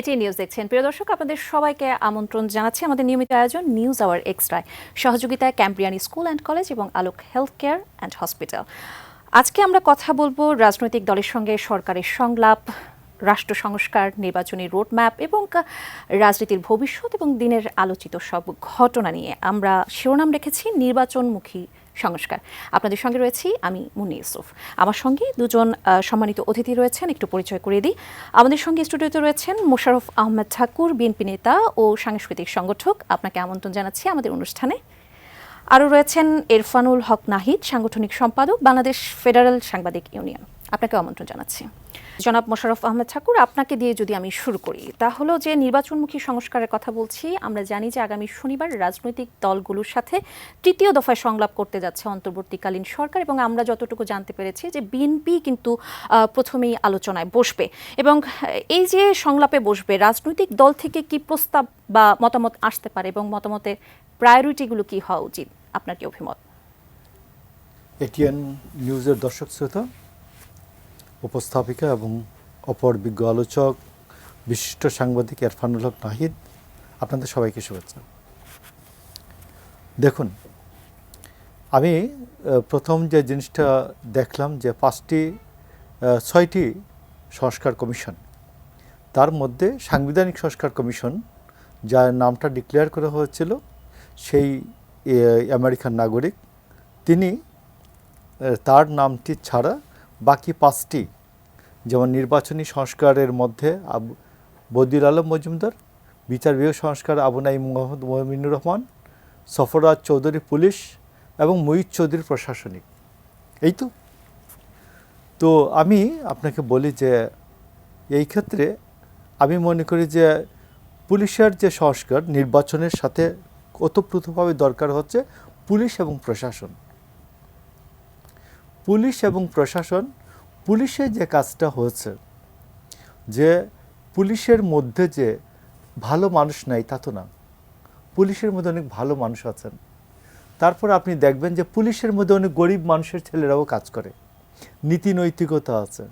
এটি নিউজ দেখছেন। প্রিয় দর্শক, আপনাদের সবাইকে আমন্ত্রণ জানাচ্ছি আমাদের নিয়মিত আয়োজন নিউজ আওয়ার এক্সট্রায়। সহযোগিতায় ক্যাম্ব্রিয়ান স্কুল অ্যান্ড কলেজ এবং আলোক হেলথ কেয়ার অ্যান্ড হসপিটাল। আজকে আমরা কথা বলবো রাজনৈতিক দলের সঙ্গে সরকারের সংলাপ, রাষ্ট্র সংস্কার, নির্বাচনী রোডম্যাপ এবং রাজনীতির ভবিষ্যৎ এবং দিনের আলোচিত সব ঘটনা নিয়ে। আমরা শিরোনাম রেখেছি নির্বাচনমুখী সংস্কার। আপনাদের সঙ্গে রয়েছি আমি মুন্নি ইউসুফ। আমার সঙ্গে দুজন সম্মানিত অতিথি রয়েছেন, একটু পরিচয় করে দিই। আমাদের সঙ্গে স্টুডিওতে রয়েছেন মোশাররফ আহমেদ ঠাকুর, বিএনপি নেতা ও সাংস্কৃতিক সংগঠক। আপনাকে আমন্ত্রণ জানাচ্ছি আমাদের অনুষ্ঠানে। আরও রয়েছেন এরফানুল হক নাহিদ, সাংগঠনিক সম্পাদক, বাংলাদেশ ফেডারেল সাংবাদিক ইউনিয়ন। আপনাকে আমন্ত্রণ জানাচ্ছি। জনাব মোশাররফ আহমেদ ঠাকুর, আপনাকে দিয়ে যদি আমি শুরু করি, তাহলে যে নির্বাচনমুখী সংস্কারের কথা বলছি, আমরা জানি যে আগামী শনিবার রাজনৈতিক দলগুলোর সাথে তৃতীয় দফায় সংলাপ করতে যাচ্ছে অন্তর্বর্তীকালীন সরকার, এবং আমরা যতটুকু জানতে পেরেছি যে বিএনপি কিন্তু প্রথমেই আলোচনায় বসবে, এবং এই যে সংলাপে বসবে রাজনৈতিক দল থেকে কি প্রস্তাব বা মতামত আসতে পারে এবং মতামতের প্রায়োরিটিগুলো কি হওয়া উচিত, আপনার কি অভিমত? এটিএন নিউজের দর্শক শ্রোতা, উপস্থাপিকা এবং অপর বিজ্ঞ আলোচক, বিশিষ্ট সাংবাদিক এরফানুল হক নাহিদ, আপনাদের সবাইকে শুভেচ্ছা। দেখুন, আমি প্রথম যে জিনিসটা দেখলাম যে 6টি সংস্কার কমিশন, তার মধ্যে সাংবিধানিক সংস্কার কমিশন, যার নামটা ডিক্লেয়ার করা হয়েছিল সেই আমেরিকান নাগরিক, তিনি তার নামটি ছাড়া বাকি 5টি, যেমন নির্বাচনী সংস্কারের মধ্যে বদিউল আলম মজুমদার, বিচার বিভাগ সংস্কার আবু নাঈম মোহাম্মদ মমিনুর রহমান, সফরাজ চৌধুরী পুলিশ এবং মুহিত চৌধুরী প্রশাসনিক। এই তো আমি আপনাকে বলি যে এই ক্ষেত্রে আমি মনে করি যে পুলিশের যে সংস্কার নির্বাচনের সাথে ওতপ্রোতভাবে দরকার হচ্ছে পুলিশ এবং প্রশাসন। পুলিশ এবং প্রশাসন, পুলিশে যে কাজটা হয়েছে, যে পুলিশের মধ্যে যে ভালো মানুষ নাই তা তো না, পুলিশের মধ্যে অনেক ভালো মানুষ আছেন। তারপর আপনি দেখবেন যে পুলিশের মধ্যে অনেক গরিব মানুষের ছেলেরাও কাজ করে, নীতি নৈতিকতা আছে।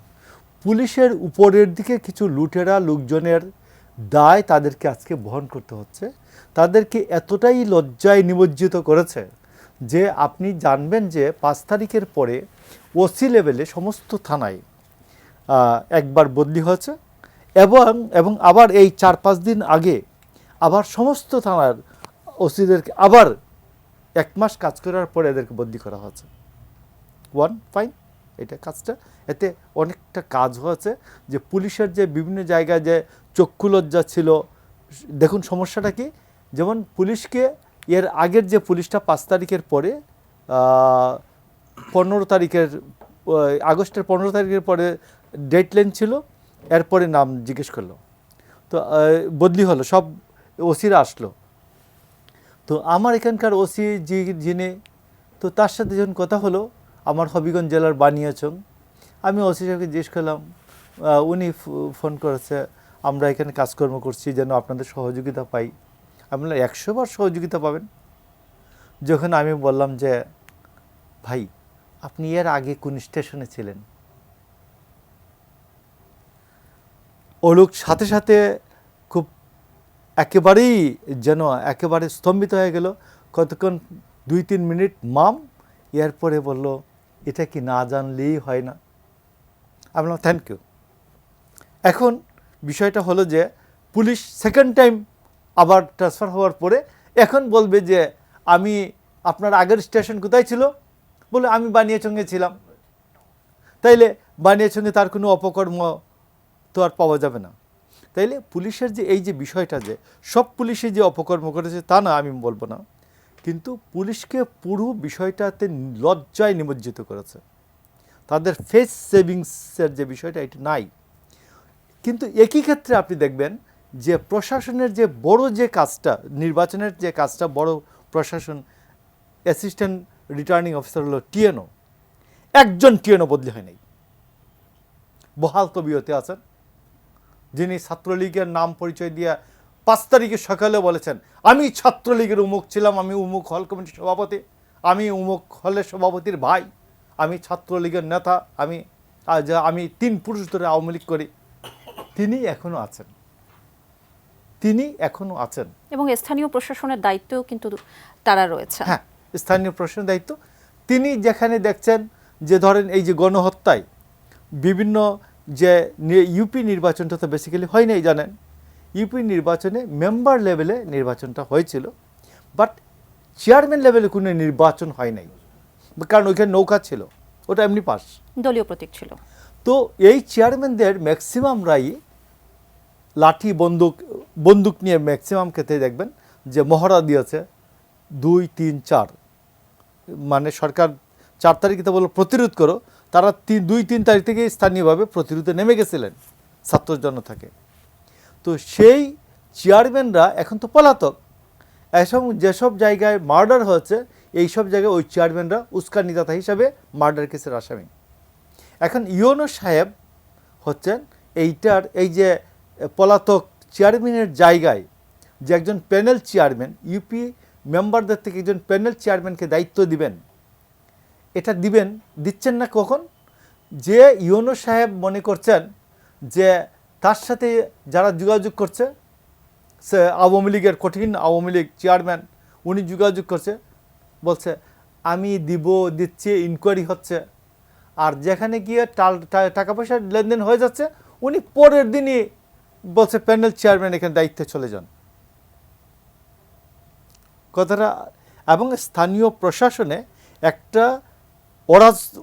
পুলিশের উপরের দিকে কিছু লুটেরা লোকজনের দায় তাদেরকে আজকে বহন করতে হচ্ছে। তাদেরকে এতটাই লজ্জায় নিমজ্জিত করেছে যে আপনি জানবেন যে 5 তারিখের পরে ওসি লেভেলে সমস্ত থানায় একবার বদলি হয়েছে, এবং আবার এই 4-5 দিন আগে আবার সমস্ত থানার ওসিদেরকে আবার 1 মাস কাজ করার পরে এদেরকে বদলি করা হয়েছে। ফাইন, এটা কাজটা, এতে অনেকটা কাজ হয়েছে। যে পুলিশের যে বিভিন্ন জায়গায় যে চক্ষুলজ্জা ছিল, দেখুন সমস্যাটা কি, যেমন পুলিশকে এর আগের যে পুলিশটা 5 তারিখের পরে 15 তারিখের আগস্টের 15 তারিখের পরে ডেডলাইন ছিল, এরপরে নাম জিজ্ঞেস করলো, তো বদলি হলো, সব ওসিরা আসলো। তো আমার এখানকার ওসি যিনি, তো তার সাথে যখন কথা হলো, আমার হবিগঞ্জ জেলার বানিয়াচং, আমি ওসি সাহেবকে জিজ্ঞেস করলাম, উনি ফোন করেছে, আমরা এখানে কাজকর্ম করছি যেন আপনাদের সহযোগিতা পাই। আমি বললাম 100 বার সহযোগিতা পাবেন। যখন আমি বললাম যে ভাই, আপনি এর আগে কোন স্টেশনে ছিলেন, ও লোক সাথে সাথে খুব একেবারেই যেন একেবারে স্তম্ভিত হয়ে গেল। কতক্ষণ 2-3 মিনিট মাম, এরপরে বলল, এটা কি না জানলেই হয় না। আমি বললাম থ্যাংক ইউ। এখন বিষয়টা হলো যে পুলিশ সেকেন্ড টাইম আবার ট্রান্সফার হওয়ার পরে এখন বলবে যে আমি আপনার আগের স্টেশন কোথায় ছিল, বলে আমি বানিয়াচঙ্গে ছিলাম। তাইলে বানিয়াচঙ্গে তার কোনো অপকর্ম তো আর পাওয়া যাবে না। তাইলে পুলিশের যে এই যে বিষয়টা, যে সব পুলিশে যে অপকর্ম করেছে তা না, আমি বলবো না, কিন্তু পুলিশকে পুরো বিষয়টাতে লজ্জায় নিমজ্জিত করেছে। তাদের ফেস সেভিংসের যে বিষয়টা, এটা নাই। কিন্তু একই ক্ষেত্রে আপনি দেখবেন যে প্রশাসনের যে বড় যে কাজটা, নির্বাচনের যে কাজটা বড়, প্রশাসন অ্যাসিস্ট্যান্ট রিটার্নিং অফিসার হলো টিএনও, একজন টিএনও বদলি হয় নাই। বহাল তবিয়তে আছেন, যিনি ছাত্রলীগের নাম পরিচয় দিয়ে 5 তারিখের সকালে বলেছেন, আমি ছাত্রলীগের উমুক ছিলাম, আমি উমুক হল কমিটির সভাপতি, আমি উমুক হলের সভাপতির ভাই, আমি ছাত্রলীগের নেতা, আমি 3 পুরুষ ধরে আওয়ামী লীগ করি। তিনি এখনও আছেন। তিনি এখনো আছেন। এবং স্থানীয় প্রশাসনের দায়িত্বও কিন্তু তারা রয়েছে। হ্যাঁ, স্থানীয় প্রশাসনের দায়িত্ব। তিনি যেখানে দেখছেন যে ধরেন এই যে গণহত্যায় বিভিন্ন যে ইউপি নির্বাচনটা তো বেসিক্যালি হয় নাই জানেন, ইউপি নির্বাচনে মেম্বার লেভেলে নির্বাচনটা হয়েছিল, বাট চেয়ারম্যান লেভেলে কোনো নির্বাচন হয় নাই, কারণ ওইখানে নৌকা ছিল, ওটা এমনি পাস, দলীয় প্রতীক ছিল। তো এই চেয়ারম্যানদের ম্যাক্সিমামরাই লাঠি বন্দুক নিয়ে ম্যাক্সিমাম ক্ষেত্রে দেখবেন যে মহড়া দিয়েছে 2, 3, 4, মানে সরকার 4 তারিখে তো বললো প্রতিরোধ করো, তারা 2, 3 তারিখ থেকে স্থানীয়ভাবে প্রতিরোধে নেমে গেছিলেন ছাত্র জনতাকে। তো সেই চেয়ারম্যানরা এখন তো পলাতক, যেসব জায়গায় মার্ডার হয়েছে এইসব জায়গায় ওই চেয়ারম্যানরা উস্কানিদাতা হিসাবে মার্ডার কেসের আসামি। এখন ইউনো সাহেব হচ্ছেন এই যে পলাতক চেয়ারম্যানের জায়গায় যে একজন প্যানেল চেয়ারম্যান, ইউপি মেম্বারদের থেকে একজন প্যানেল চেয়ারম্যানকে দায়িত্ব দিবেন, এটা দিচ্ছেন না কখন? যে ইউনো সাহেব মনে করছেন যে তার সাথে যারা যোগাযোগ করছে, সে আওয়ামী লীগের কঠিন আওয়ামী লীগ চেয়ারম্যান, উনি যোগাযোগ করছে, বলছে আমি দিচ্ছি, ইনকোয়ারি হচ্ছে, আর যেখানে গিয়ে টাকা পয়সার লেনদেন হয়ে যাচ্ছে উনি পরের দিনই বলছে প্যানেল চেয়ারম্যান এখানে দায়িত্বে চলে যান কথাটা। এবং স্থানীয় প্রশাসনে একটা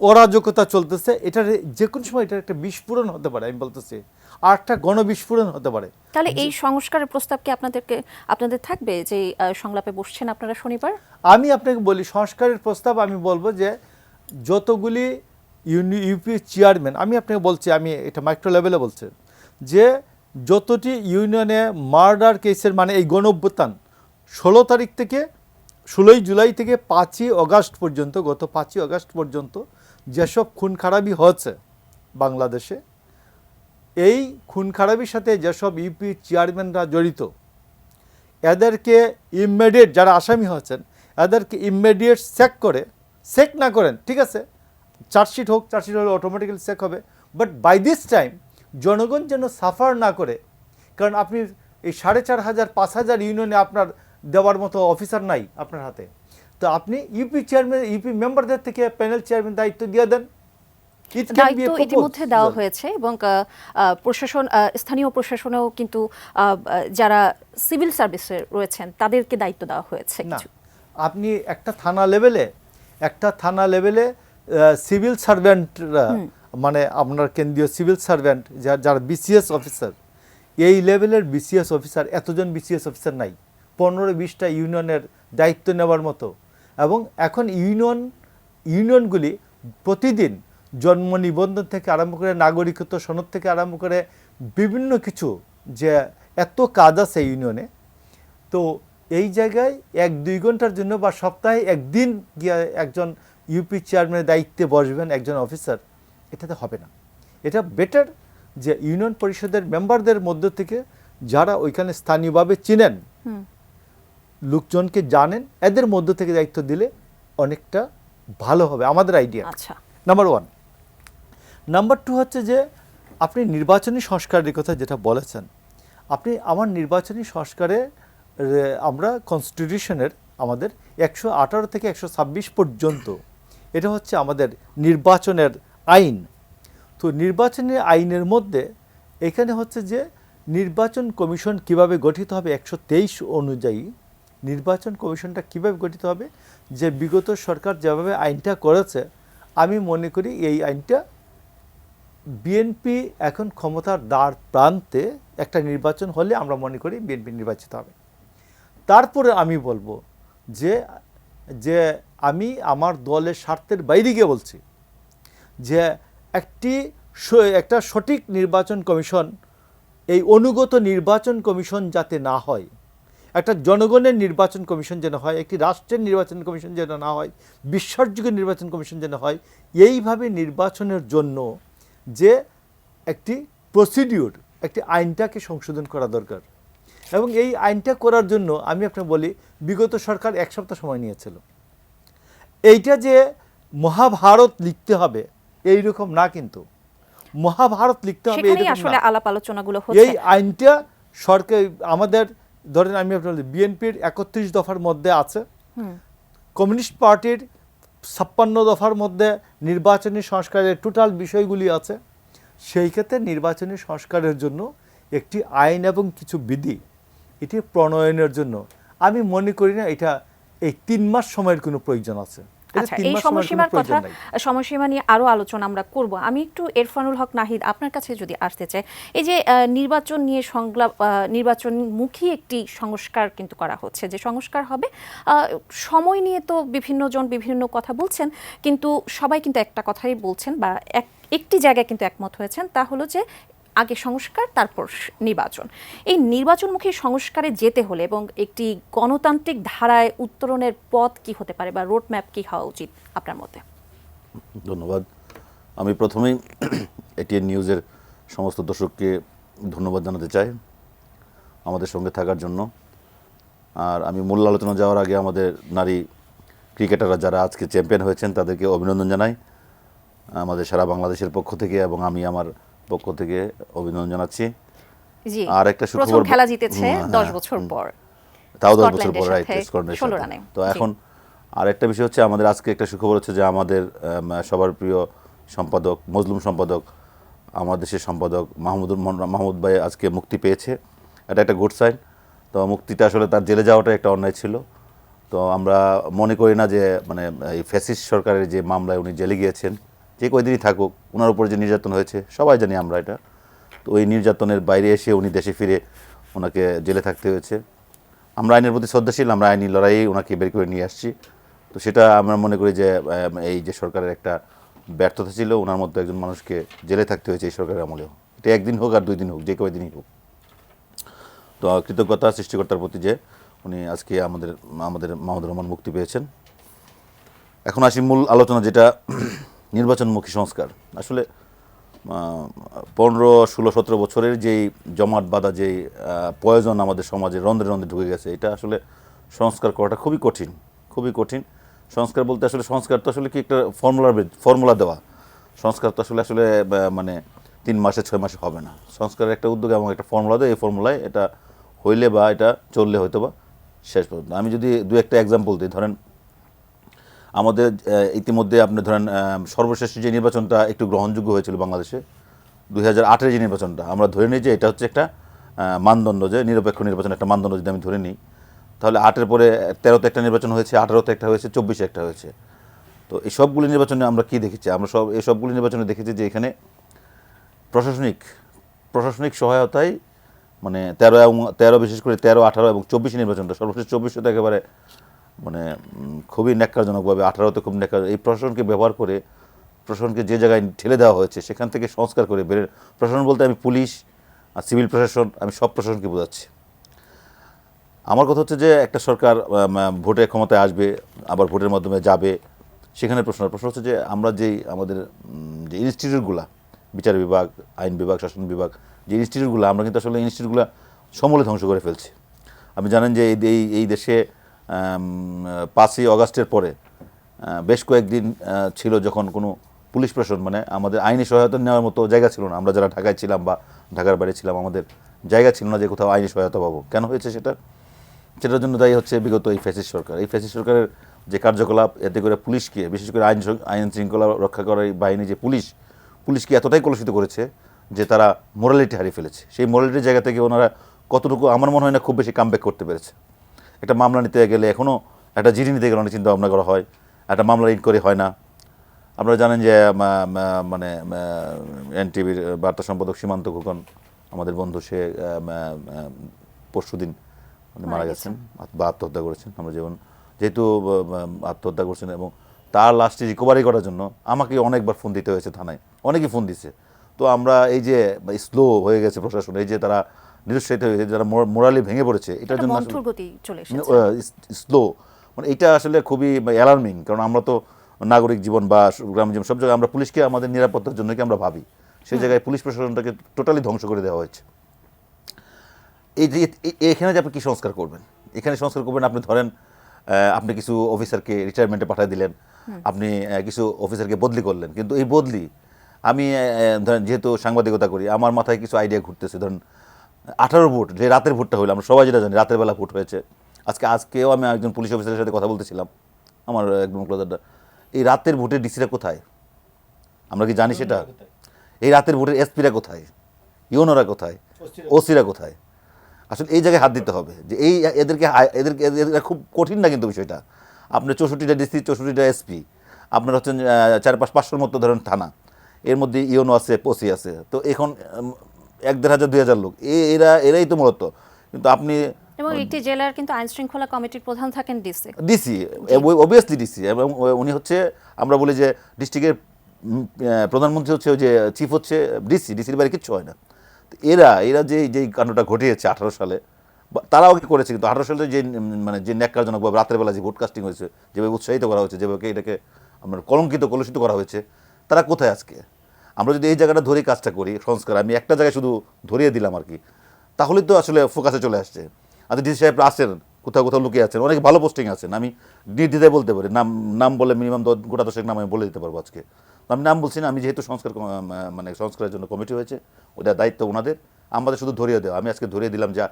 অরাজকতা চলতেছে, এটার যে কোনো সময় এটার একটা বিস্ফোরণ হতে পারে, আমি বলতেছি, আর একটা গণবিস্ফোরণ হতে পারে। তাহলে এই সংস্কারের প্রস্তাব কি আপনাদের থাকবে যে সংলাপে বসছেন আপনারা শনিবার? আমি আপনাকে বলি সংস্কারের প্রস্তাব, আমি বলবো যে যতগুলি ইউপি চেয়ারম্যান, আমি আপনাকে বলছি, আমি এটা মাইক্রো লেভেলে বলছি, যে যতটি ইউনিয়নে মার্ডার কেসের মানে এই গণঅভ্যুত্থান 16 জুলাই থেকে 5ই আগস্ট পর্যন্ত, গত 5ই আগস্ট পর্যন্ত যেসব খুন খারাপি হয়েছে বাংলাদেশে, এই খুন খারাপির সাথে যেসব ইউপি চেয়ারম্যানরা জড়িত, এদেরকে ইমিডিয়েট, যারা আসামি হয়েছেন এদেরকে ইমিডিয়েট চেক না করেন, ঠিক আছে, চার্জশিট হলে অটোমেটিক্যালি চেক হবে, বাট বাই দিস টাইম জনগণ যেন সাফার না করে, কারণ আপনি এই 4,500 5,000 ইউনিয়নে আপনার দেওয়ার মতো অফিসার নাই আপনার হাতে, তো আপনি ইউপি মেম্বারদের থেকে প্যানেল চেয়ারম্যান দায়িত্ব দিয়ে দেন। দায়িত্ব ইতিমধ্যে দেওয়া হয়েছে এবং স্থানীয় প্রশাসনেও কিন্তু যারা সিভিল সার্ভিসে রয়েছেন তাদেরকে দায়িত্ব দেওয়া হয়েছে কিছু। আপনি একটা থানা লেভেলে সিভিল সার্ভেন্টরা, মানে আপনার কেন্দ্রীয় সিভিল সার্ভেন্ট যারা বিসিএস অফিসার, এই লেভেলের বিসিএস অফিসার, এতজন বিসিএস অফিসার নাই 15-20টা ইউনিয়নের দায়িত্ব নেওয়ার মতো। এবং এখন ইউনিয়নগুলি প্রতিদিন জন্ম নিবন্ধন থেকে আরম্ভ করে নাগরিকত্ব সনদ থেকে আরম্ভ করে বিভিন্ন কিছু, যে এত কাজ আছে ইউনিয়নে, তো এই জায়গায় 1-2 ঘন্টার জন্য বা সপ্তাহে একদিন গিয়ে একজন ইউপি চেয়ারম্যানের দায়িত্বে বসবেন একজন অফিসার, এটাতে হবে না। এটা বেটার যে ইউনিয়ন পরিষদের মেম্বারদের মধ্য থেকে যারা ওইখানে স্থানীয়ভাবে চিনেন, লোকজনকে জানেন, এদের মধ্য থেকে দায়িত্ব দিলে অনেকটা ভালো হবে আমাদের আইডিয়া। আচ্ছা, নাম্বার 1। নাম্বার 2 হচ্ছে যে আপনি নির্বাচনী সংস্কারের কথা যেটা বলেছেন, আমার নির্বাচনী সংস্কারে আমরা কনস্টিটিউশনের আমাদের 118 থেকে 126 পর্যন্ত, এটা হচ্ছে আমাদের নির্বাচনের আইন। তো নির্বাচনী আইনের মধ্যে এখানে হচ্ছে যে নির্বাচন কমিশন কিভাবে গঠিত হবে, 123 অনুযায়ী নির্বাচন কমিশনটা কিভাবে গঠিত হবে, যে বিগত সরকার যেভাবে আইনটা করেছে, আমি মনে করি এই আইনটা বিএনপি এখন ক্ষমতার দ্বার প্রান্তে একটা নির্বাচন হলে আমরা মনে করি বিএনপি নির্বাচিত হবে। তারপরে আমি বলবো যে আমি আমার দলের স্বার্থের বাইরে গিয়ে বলছি যে একটা সঠিক নির্বাচন কমিশন, এই অনুগত নির্বাচন কমিশন যাতে না হয়, একটা জনগণের নির্বাচন কমিশন যেন হয়, একটি রাষ্ট্রের নির্বাচন কমিশন যেন না হয়, বিশ্বাসযোগ্য নির্বাচন কমিশন যেন হয়, এইভাবে নির্বাচনের জন্য যে একটি প্রসিডিউর, একটি আইনটাকে সংশোধন করা দরকার। এবং এই আইনটা করার জন্য আমি আপনাকে বলি, বিগত সরকার 1 সপ্তাহ সময় নিয়েছিল। এইটা যে মহাভারত লিখতে হবে এইরকম না, কিন্তু মহাভারত লিখতে হবে সেখানেই আসলে আলাপ আলোচনাগুলো হচ্ছে। এই আইনটা সরকার আমাদের ধরেন আমি আপনার বিএনপির 31 দফার মধ্যে আছে, কমিউনিস্ট পার্টির 56 দফার মধ্যে নির্বাচনী সংস্কারের টোটাল বিষয়গুলি আছে। সেই ক্ষেত্রে নির্বাচনী সংস্কারের জন্য একটি আইন এবং কিছু বিধি এটি প্রণয়নের জন্য আমি মনে করি না এটা এই 3 মাস সময়ের কোনো প্রয়োজন আছে। আচ্ছা, এই সময়সীমার কথা, সময়সীমা নিয়ে আরো আলোচনা আমরা করব। আমি একটু এরফানুল হক নাহিদ আপনার কাছে যদি আসতে চাই, এই যে নির্বাচন নিয়ে সংলাপ, নির্বাচনমুখী একটি সংস্কার কিন্তু করা হচ্ছে, যে সংস্কার হবে, সময় নিয়ে তো বিভিন্ন জন বিভিন্ন কথা বলছেন, কিন্তু সবাই কিন্তু একটা কথাই বলছেন বা একটি জায়গায় কিন্তু একমত হয়েছেন, তা হলো যে আগে সংস্কার তারপর নির্বাচন। এই নির্বাচনমুখী সংস্কারে যেতে হলে এবং একটি গণতান্ত্রিক ধারায় উত্তরণের পথ কি হতে পারে বা রোড ম্যাপ কি হওয়া উচিত আপনার মতে? ধন্যবাদ। আমি প্রথমেই এটিএন নিউজের সমস্ত দর্শককে ধন্যবাদ জানাতে চাই আমাদের সঙ্গে থাকার জন্য। আর আমি মূল আলোচনা যাওয়ার আগে আমাদের নারী ক্রিকেটাররা যারা আজকে চ্যাম্পিয়ন হয়েছেন তাদেরকে অভিনন্দন জানাই আমাদের সারা বাংলাদেশের পক্ষ থেকে, এবং আমি আমার পক্ষ থেকে অভিনন্দন জানাচ্ছি। জি, আর একটা সুখবর, খেলা জিতেছে 10 বছর পর, তাও 10 বছর পর, রাইট, স্কটল্যান্ডের 16 রানে। তো এখন আর একটা বিষয় হচ্ছে আমাদের আজকে একটা সুখবর হচ্ছে যে আমাদের সবার প্রিয় সম্পাদক, মজলুম সম্পাদক, আমাদের দেশের সম্পাদক মাহমুদ ভাই আজকে মুক্তি পেয়েছে। এটা একটা গুড সাইন। তো মুক্তিটা আসলে তার জেলে যাওয়াটা একটা অন্যায় ছিল। তো আমরা মনে করি না যে মানে এই ফ্যাসিস্ট সরকারের যে মামলায় উনি জেলে গিয়েছেন, যে কয়দিনই থাকুক, ওনার উপর যে নির্যাতন হয়েছে সবাই জানি আমরা এটা। তো ওই নির্যাতনের বাইরে এসে উনি দেশে ফিরে ওনাকে জেলে থাকতে হয়েছে। আমরা আইনের প্রতি শ্রদ্ধাশীল, আমরা আইনি লড়াইয়ে ওনাকে বের করে নিয়ে আসছি। তো সেটা আমরা মনে করি যে এই যে সরকারের একটা ব্যর্থতা ছিল, ওনার মধ্যে একজন মানুষকে জেলে থাকতে হয়েছে এই সরকারের আমলেও। এটা একদিন হোক আর 2 দিন হোক, যে কয়দিনই হোক। তো কৃতজ্ঞতা সৃষ্টিকর্তার প্রতি যে উনি আজকে আমাদের মাহমুদুর রহমান মুক্তি পেয়েছেন। এখন আসি মূল আলোচনা, যেটা নির্বাচনমুখী সংস্কার। আসলে 15, 16, 17 বছরের যেই জমাট বাঁধা যেই প্রয়োজন আমাদের সমাজে রন্ধ্রে রন্ধ্রে ঢুকে গেছে, এটা আসলে সংস্কার করাটা খুবই কঠিন, খুবই কঠিন। সংস্কার বলতে আসলে সংস্কার তো আসলে কি একটা ফর্মুলা দেওয়া সংস্কার তো আসলে মানে 3 মাসে 6 মাসে হবে না। সংস্কারের একটা উদ্যোগ এবং একটা ফর্মুলা দেয়, এই ফর্মুলায় এটা হইলে বা এটা চললে হয়তো বা শেষ পর্যন্ত। আমি যদি 2-1টা এক্সাম্পল দিই, ধরেন আমাদের ইতিমধ্যে আপনি ধরেন সর্বশেষ যে নির্বাচনটা একটু গ্রহণযোগ্য হয়েছিল বাংলাদেশে 2008-এর যে নির্বাচনটা, আমরা ধরে নিই যে এটা হচ্ছে একটা মানদণ্ড, যে নিরপেক্ষ নির্বাচন একটা মানদণ্ড যদি আমি ধরে নিই, তাহলে 8-এর পরে 13তে একটা নির্বাচন হয়েছে, 18তে একটা হয়েছে, 24-এ একটা হয়েছে। তো এই সবগুলি নির্বাচনে আমরা কি দেখেছি? আমরা এই সবগুলি নির্বাচনে দেখেছি যে এখানে প্রশাসনিক সহায়তায় মানে 13 বিশেষ করে 13, 18 এবং 24 নির্বাচনটা, সর্বশেষ 24 তো একেবারে মানে খুবই ন্যাক্কারজনকভাবে, 18তে খুব এই প্রশাসনকে ব্যবহার করে, প্রশাসনকে যে জায়গায় ঠেলে দেওয়া হয়েছে সেখান থেকে সংস্কার করে প্রশাসন বলতে আমি পুলিশ আর সিভিল প্রশাসন, আমি সব প্রশাসনকে বোঝাচ্ছি। আমার কথা হচ্ছে যে একটা সরকার ভোটে ক্ষমতায় আসবে, আবার ভোটের মাধ্যমে যাবে, সেখানে প্রশ্ন হচ্ছে যে আমরা আমাদের যে ইনস্টিটিউটগুলো, বিচার বিভাগ, আইন বিভাগ, শাসন বিভাগ, যে ইনস্টিটিউটগুলো, আমরা কিন্তু আসলে ইনস্টিটিউটগুলো সমূলে ধ্বংস করে ফেলছি। আপনি জানেন যে এই দেশে 5ই অগাস্টের পরে বেশ কয়েকদিন ছিল যখন কোনো পুলিশ প্রশাসন মানে আমাদের আইনি সহায়তা নেওয়ার মতো জায়গা ছিল না। আমরা যারা ঢাকায় ছিলাম বা ঢাকার বাইরে ছিলাম, আমাদের জায়গা ছিল না যে কোথাও আইনি সহায়তা পাবো। কেন হয়েছে সেটার জন্য দায়ী হচ্ছে বিগত এই ফ্যাসিস্ট সরকার। এই ফ্যাসিস্ট সরকারের যে কার্যকলাপ, এতে করে পুলিশকে, বিশেষ করে আইন শৃঙ্খলা রক্ষা করার বাহিনী যে পুলিশকে এতটাই কলুষিত করেছে যে তারা মোরালিটি হারিয়ে ফেলেছে। সেই মোরালিটির জায়গা থেকে ওনারা কতটুকু, আমার মনে হয় না খুব বেশি কামব্যাক করতে পেরেছে। একটা মামলা নিতে গেলে, এখনও একটা জিডি নিতে গেলে অনেক চিন্তা ভাবনা করা হয়, একটা মামলা ইনকোয়ারি হয় না। আপনারা জানেন যে মানে এনটিভির বার্তা সম্পাদক সীমান্ত খোকন, আমাদের বন্ধু, সে পরশুদিন মারা গেছেন বা আত্মহত্যা করেছেন। আমরা যেহেতু আত্মহত্যা করছেন, এবং তার লাস্টে রিকভারি করার জন্য আমাকে অনেকবার ফোন দিতে হয়েছে থানায়, অনেকেই ফোন দিছে। তো আমরা এই যে স্লো হয়ে গেছে প্রশাসন, এই যে তারা নিরুৎসাহিত হয়েছে, যারা মোরালি ভেঙে পড়েছে, এটার জন্য স্লো, মানে এটা আসলে খুবই অ্যালার্মিং। কারণ আমরা তো নাগরিক জীবন বা গ্রাম জীবন সব জায়গায় আমরা পুলিশকে আমাদের নিরাপত্তার জন্য কি আমরা ভাবি, সেই জায়গায় পুলিশ প্রশাসনটাকে টোটালি ধ্বংস করে দেওয়া হয়েছে। এই যে এখানে যে আপনি কী সংস্কার করবেন, এখানে সংস্কার করবেন, আপনি ধরেন আপনি কিছু অফিসারকে রিটায়ারমেন্টে পাঠিয়ে দিলেন, আপনি কিছু অফিসারকে বদলি করলেন, কিন্তু এই বদলি, আমি ধরেন যেহেতু সাংবাদিকতা করি, আমার মাথায় কিছু আইডিয়া ঘুরতেছে। ধরেন 18 ভোট, যে রাতের ভোটটা হলো, আমরা সবাই যেটা জানি রাতের বেলা ভোট হয়েছে। আজকেও আমি একজন পুলিশ অফিসারের সাথে কথা বলতেছিলাম, আমার একদম ক্লোজারটা, এই রাতের ভোটের ডিসিরা কোথায়, আমরা কি জানি সেটা? এই রাতের ভোটের এসপিরা কোথায়, ইউনোরা কোথায়, ওসিরা কোথায়? আসলে এই জায়গায় হাত দিতে হবে যে এদেরকে খুব কঠিন না কিন্তু বিষয়টা। আপনার 64টা ডিসি, 64টা এসপি, আপনার হচ্ছেন 4-500-500 মতো ধরেন থানা, এর মধ্যে ইউনো আছে, ওসি আছে, তো এখন 1,500-2,000 লোক, এরাই তো মূলত। কিন্তু আপনি এবং একটি জেলার কিন্তু আইন শৃঙ্খলা কমিটির প্রধান থাকেন ডিসি। ডিসি, অবভিয়াসলি ডিসি, এবং উনি হচ্ছে, আমরা বলি যে ডিস্ট্রিক্টের প্রধানমন্ত্রী হচ্ছে, ওই যে চিফ হচ্ছে ডিসির বাইরে কিচ্ছু হয় না। তো এরা যেই কাণ্ডটা ঘটিয়েছে 18 সালে, তারাও কি করেছে, কিন্তু 18 সালে যে ন্যাক্কারজনকভাবে রাতের বেলা যে ভোটকাস্টিং হয়েছে, যেভাবে উৎসাহিত করা হয়েছে, যেভাবে এটাকে আপনার কলুষিত করা হয়েছে, তারা কোথায় আজকে? আমরা যদি এই জায়গাটা ধরেই কাজটা করি, সংস্কার, আমি একটা জায়গায় শুধু ধরিয়ে দিলাম আর কি, তাহলেই তো আসলে ফোকাসে চলে আসছে। আচ্ছা, ডিসি সাহেব আছেন, কোথাও কোথাও লুকিয়ে আছেন, অনেক ভালো পোস্টিং আছেন, আমি নির্দ্বিধায় বলতে পারি, নাম বলে মিনিমাম গোটা 10 নাম আমি বলে দিতে পারবো আজকে। আমি নাম বলছি না, আমি যেহেতু সংস্কারের জন্য কমিটি হয়েছে, ওটা দায়িত্ব ওনাদের, আমাদের শুধু ধরিয়ে দেওয়া। আমি আজকে ধরিয়ে দিলাম যা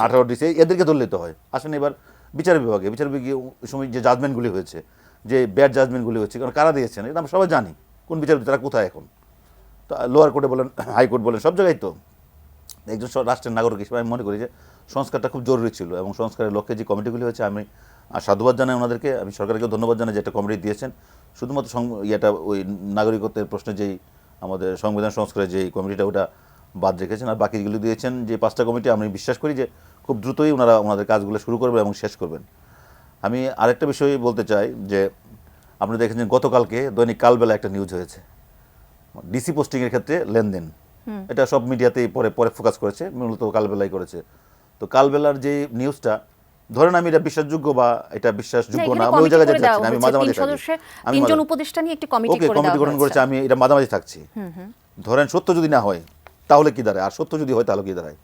18 ডিসি, এদেরকে ধরলে তো হয়। আসেন এবার বিচার বিভাগে সময় যে জাজমেন্টগুলি হয়েছে, যে ব্যাড জাজমেন্টগুলি হয়েছে, কারণ কারা দিয়েছেন এটা আমরা সবাই জানি, কোন বিচারপতি তারা কোথায় এখন। তো লোয়ার কোর্টে বলেন, হাইকোর্ট বলেন, সব জায়গায় তো। একজন রাষ্ট্রের নাগরিক হিসেবে আমি মনে করি যে সংস্কারটা খুব জরুরি ছিল, এবং সংস্কারের লক্ষ্যে যে কমিটিগুলি হয়েছে, আমি সাধুবাদ জানাই ওনাদেরকে, আমি সরকারকেও ধন্যবাদ জানাই যে একটা কমিটি দিয়েছেন। শুধুমাত্র ওই নাগরিকত্বের প্রশ্নে যেই আমাদের সংবিধান সংস্কারের যেই কমিটিটা, ওটা বাদ রেখেছেন, আর বাকিগুলো দিয়েছেন যে 5টা কমিটি। আমি বিশ্বাস করি যে খুব দ্রুতই ওনাদের কাজগুলো শুরু করবেন এবং শেষ করবেন। আমি আরেকটা বিষয় বলতে চাই যে আপনি দেখেছেন গতকালকে দৈনিক কালবেলা একটা নিউজ হয়েছে, ডিসি পোস্টিংয়ের ক্ষেত্রে লেনদেন, এটা সব মিডিয়াতেই পরে ফোকাস করেছে, মূলত কালবেলাই করেছে। তো কালবেলার যে নিউজটা, ধরেন আমি এটা বিশ্বাসযোগ্য বা এটা বিশ্বাসযোগ্য না, আমি ওই জায়গায় যেতে চাচ্ছি না, আমি মাঝামাঝি থাকি। তিনজন উপদেষ্টা নিয়ে একটি কমিটি গঠন করেছে, আমি এটা মাঝামাঝি থাকছি। ধরেন সত্য যদি না হয় তাহলে কি দাঁড়ায়, আর সত্য যদি হয় তাহলে কি দাঁড়ায়?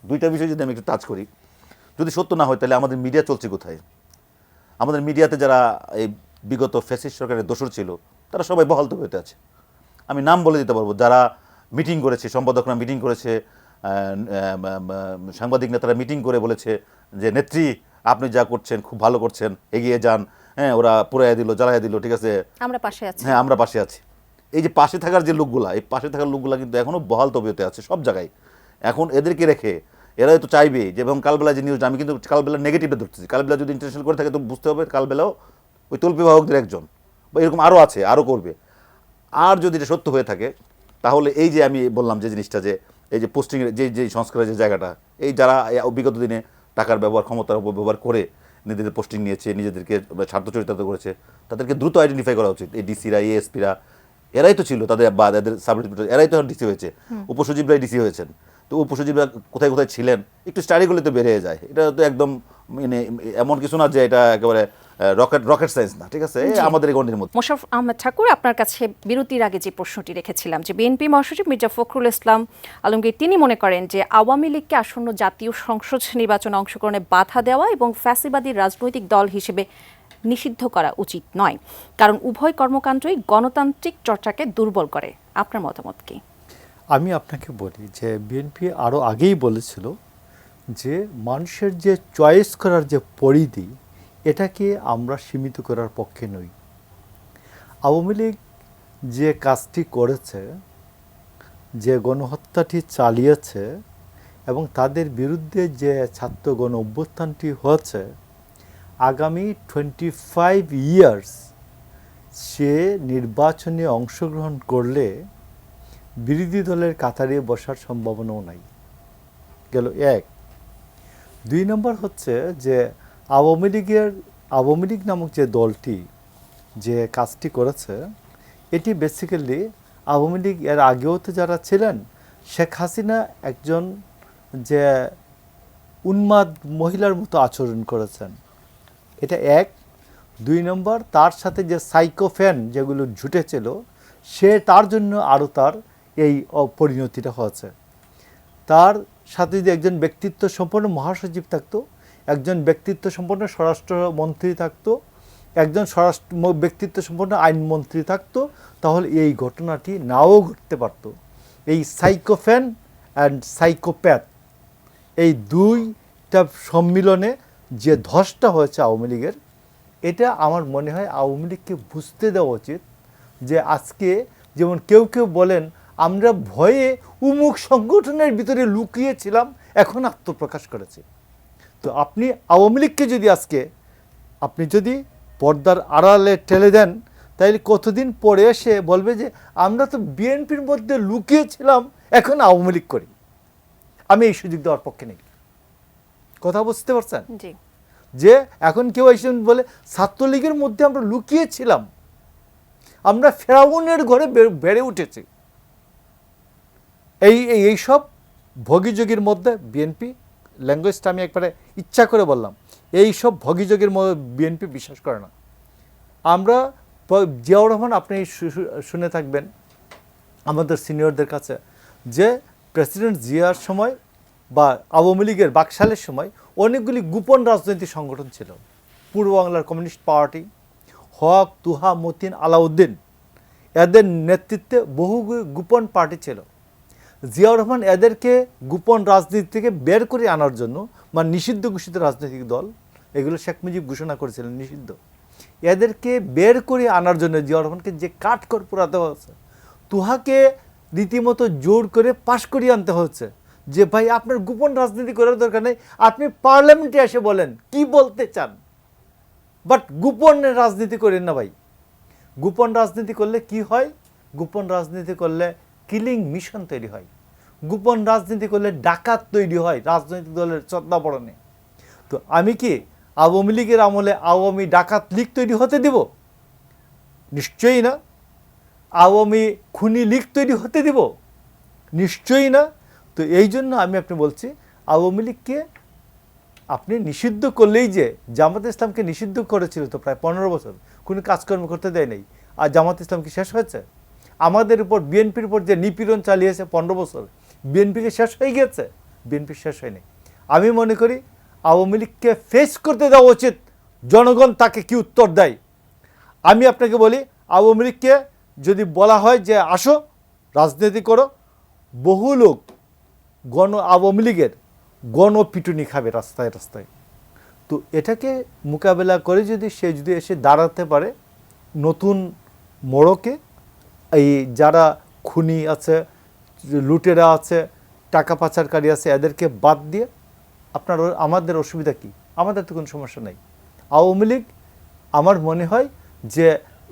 দুইটা বিষয় যদি আমি একটু টাচ করি, যদি সত্য না হয় তাহলে আমাদের মিডিয়া চলছে কোথায়? আমাদের মিডিয়াতে যারা এই বিগত ফ্যাসিস্ট সরকারের দোসর ছিল, তারা সবাই বহাল তবিয়তে আছে। আমি নাম বলে দিতে পারবো, যারা মিটিং করেছে, সম্পাদকরা মিটিং করেছে, সাংবাদিক নেতারা মিটিং করে বলেছে যে নেত্রী আপনি যা করছেন খুব ভালো করছেন, এগিয়ে যান, হ্যাঁ ওরা পুরাইয়া দিল, জ্বালাইয়া দিল, ঠিক আছে, আমরা পাশে আছি, হ্যাঁ আমরা পাশে আছি। এই যে পাশে থাকার যে লোকগুলা, এই পাশে থাকার লোকগুলা কিন্তু এখনও বহাল তবিয়তে আছে সব জায়গায়। এখন এদেরকে রেখে এরা তো চাইবে যে, এবং কালবেলা যে নিউজ, আমি কিন্তু কালবেলা নেগেটিভে ধরতেছি, কালবেলা যদি ইন্টারন্যাশনাল করে থাকে তো বুঝতে হবে কালবেলাও ওই তল্পি বাহকদের একজন, বা এরকম আরও আছে, আরও করবে। আর যদি এটা সত্য হয়ে থাকে, তাহলে এই যে আমি বললাম যে জিনিসটা, যে এই যে পোস্টিংয়ের যে সংস্কারের যে জায়গাটা, এই যারা বিগত দিনে টাকার ব্যবহার, ক্ষমতার অপব্যবহার করে নিজেদের পোস্টিং নিয়েছে, নিজেদেরকে স্বার্থ চরিতার্থ করেছে, তাদেরকে দ্রুত আইডেন্টিফাই করা উচিত। এই ডিসিরা, এএসপিরা, এরাই তো ছিল, তাদের বা এদের সাব ইন্সপেক্টর, এরাই তো ডিসি হয়েছে, উপসচিবরাই ডিসি হয়েছেন। তো উপসচিবরা কোথায় কোথায় ছিলেন একটু স্টাডি করলে তো বেড়ে যায়। এটা তো একদম মানে এমন কিছু না যে এটা একেবারে রকেট সায়েন্স না, ঠিক আছে, আমাদের গণ্ডির মধ্যে। মোশাররফ আহমেদ ঠাকুর, আপনার কাছে বিরতির আগে যে প্রশ্নটি রেখেছিলাম, যে বিএনপি মহাসচিব মির্জা ফখরুল ইসলাম আলমগীর তিনি মনে করেন যে আওয়ামী লীগকে আসন্ন জাতীয় সংসদ নির্বাচনে অংশগ্রহণে বাধা দেওয়া এবং ফ্যাসিবাদী রাজনৈতিক দল হিসেবে নিষিদ্ধ করা উচিত নয়, কারণ উভয় কর্মকাণ্ডই গণতান্ত্রিক চর্চাকে দুর্বল করে। আপনার মতামত কি? আমি আপনাকে বলি যে বিএনপি আরও আগেই বলেছিল যে মানুষের যে চয়েস করার যে পরিধি, এটাকে আমরা সীমিত করার পক্ষে নই। আওয়ামী লীগ যে কাজটি করেছে, যে গণহত্যাটি চালিয়েছে এবং তাদের বিরুদ্ধে যে ছাত্র গণ অভ্যুত্থানটি হয়েছে, আগামী 25 ইয়ার্স সে নির্বাচনে অংশগ্রহণ করলে বিরোধী দলের কাতারে বসার সম্ভাবনাও নাই। গেল এক। 2 নম্বর হচ্ছে যে আওয়ামী লীগ নামক যে দলটি যে কাজটি করেছে, এটি বেসিক্যালি আওয়ামী লীগ এর আগেও তো যারা ছিলেন, শেখ হাসিনা একজন যে উন্মাদ মহিলার মতো আচরণ করেছেন, এটা এক। 2 নম্বর, তার সাথে যে সাইকোফ্যান যেগুলো জুটেছিল, সে তার জন্য আরও তার এই পরিণতিটা হয়েছে। তার সাথে যদি একজন ব্যক্তিত্ব সম্পন্ন মহাসচিব থাকতো, একজন ব্যক্তিত্ব সম্পন্ন স্বরাষ্ট্রমন্ত্রী থাকতো, একজন ব্যক্তিত্ব সম্পন্ন আইনমন্ত্রী থাকতো, তাহলে এই ঘটনাটি নাও ঘটতে পারত। এই সাইকোফ্যান অ্যান্ড সাইকোপ্যাথ এই দুইটা সম্মিলনে যে ধসটা হয়েছে আওয়ামী লীগের, এটা আমার মনে হয় আওয়ামী লীগকে বুঝতে দেওয়া উচিত যে আজকে যেমন কেউ কেউ বলেন আমরা ভয়ে উমুক সংগঠনের ভিতরে লুকিয়েছিলাম, এখন আত্মপ্রকাশ করেছে। তো আপনি আওয়ামী লীগকে যদি আজকে আপনি যদি পর্দার আড়ালে ঠেলে দেন, তাইলে কতদিন পরে এসে বলবে যে আমরা তো বিএনপির মধ্যে লুকিয়েছিলাম, এখন আওয়ামী লীগ করি। আমি এই সুযোগ দেওয়ার পক্ষে নেই। কথা বুঝতে পারছেন? জি। যে এখন কেউ এসে বলে ছাত্রলীগের মধ্যে আমরা লুকিয়েছিলাম, আমরা ফেরাউনের ঘরে বেড়ে উঠেছি। এইসব ভগিযোগীর মধ্যে বিএনপি, ল্যাঙ্গুয়েজটা আমি একবারে ইচ্ছা করে বললাম, এই সব ভগিযোগের মধ্যে বিএনপি বিশ্বাস করে না। আমরা জিয়াউর রহমান, আপনি শুনে থাকবেন আমাদের সিনিয়রদের কাছে যে প্রেসিডেন্ট জিয়ার সময় বা আওয়ামী লীগের বাকশালের সময় অনেকগুলি গোপন রাজনৈতিক সংগঠন ছিল। পূর্ব বাংলার কমিউনিস্ট পার্টি, হক, তুহা, মতিন, আলাউদ্দিন, এদের নেতৃত্বে বহু গোপন পার্টি ছিল। জিয়াউর রহমান এদেরকে গোপন রাজনীতি থেকে বের করে আনার জন্য, মানে নিষিদ্ধ ঘোষিত রাজনৈতিক দল, এগুলো শেখ মুজিব ঘোষণা করেছিলেন নিষিদ্ধ, এদেরকে বের করে আনার জন্য জিয়াউর রহমানকে যে কাঠখড় পোড়াতে হয়েছে, তুহাকে রীতিমতো জোর করে পাশ করিয়ে আনতে হচ্ছে যে ভাই আপনার গোপন রাজনীতি করার দরকার নেই, আপনি পার্লামেন্টে এসে বলেন কি বলতে চান, বাট গোপন রাজনীতি করেন না ভাই। গোপন রাজনীতি করলে কি হয়? গোপন রাজনীতি করলে কিলিং মিশন তৈরি হয়, গোপন রাজনীতি করলে ডাকাত তৈরি হয় রাজনৈতিক দলের ছদ্মাবরণে। তো আমি কি আওয়ামী লীগের আমলে আওয়ামী ডাকাত লীগ তৈরি হতে দিব? নিশ্চয়ই না। আওয়ামী খুনি লীগ তৈরি হতে দিব? নিশ্চয়ই না। তো এই জন্য আমি আপনি বলছি আওয়ামী লীগকে আপনি নিষিদ্ধ করলেই, যে জামাত ইসলামকে নিষিদ্ধ করেছিল তো প্রায় 15 বছর, কোনো কাজকর্ম করতে দেয় নাই, আর জামাত ইসলাম কি শেষ হয়েছে? আমাদের উপর বিএনপির উপর যে নিপীড়ন চালিয়েছে 15 বছর, বিএনপিকে শেষ হয়ে গেছে? বিএনপি শেষ হয়নি। আমি মনে করি আওয়ামী লীগকে ফেস করতে দেওয়া উচিত, জনগণ তাকে কি উত্তর দেয়। আমি আপনাকে বলি আওয়ামী লীগকে যদি বলা হয় যে আসো রাজনীতি করো, বহু লোক আওয়ামী লীগের গণপিটুনি খাবে রাস্তায় রাস্তায়। তো এটাকে মোকাবেলা করে যদি এসে দাঁড়াতে পারে নতুন মোড়কে, এই যারা খুনি আছে, লুটেরা আছে, টাকা পাচারকারী আছে, এদেরকে বাদ দিয়ে আমাদের অসুবিধা কি? আমাদের তো কোনো সমস্যা নেই। আওয়ামী লীগ আমার মনে হয় যে